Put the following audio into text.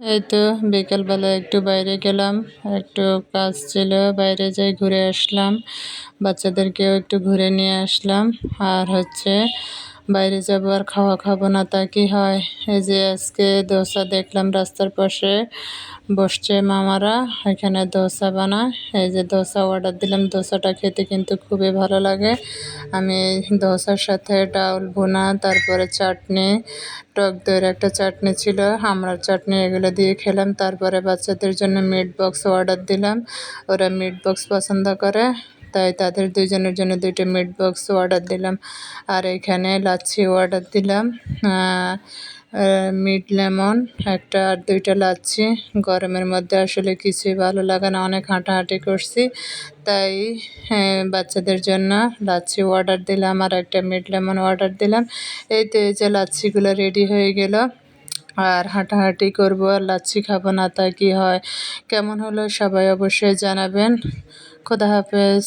এই তো বিকেলবেলা একটু বাইরে গেলাম। একটু কাজ ছিল, বাইরে যাই ঘুরে আসলাম। বাচ্চাদেরকেও একটু ঘুরে নিয়ে আসলাম। আর বাইরে যাবো আর খাওয়া খাবো না তা কি হয়? এই যে আজকে দোসা দেখলাম রাস্তার পাশে বসছে মামারা, এখানে দোসা বানায়। এই যে দোসা অর্ডার দিলাম, দোসাটা খেতে কিন্তু খুবই ভালো লাগে। আমি দোসার সাথে ডাউল ভুনা, তারপরে চাটনি, টক দইয়ের একটা চাটনি ছিল, আমড়ার চাটনি, এগুলো দিয়ে খেলাম। তারপরে বাচ্চাদের জন্য মিট বক্স অর্ডার দিলাম। ওরা মিট বক্স পছন্দ করে, তাই তাদের দুইজনের জন্য দুইটা মিট বক্স অর্ডার দিলাম। আর এখানে লাচ্ছি অর্ডার দিলাম, মিট লেমন একটা, আর দুইটা লাচ্ছি। গরমের মধ্যে আসলে কিছুই ভালো লাগে না, অনেক হাঁটাহাঁটি করছি, তাই বাচ্চাদের জন্য লাচ্ছি অর্ডার দিলাম আর একটা মিট লেমন অর্ডার দিলাম। এই তো এই যে লাচ্ছিগুলো রেডি হয়ে গেল। আর হাঁটাহাঁটি করব আর লাচ্ছি খাবো না তা কি হয়? কেমন হলো সবাই অবশ্যই জানাবেন। খোদা হাফেজ।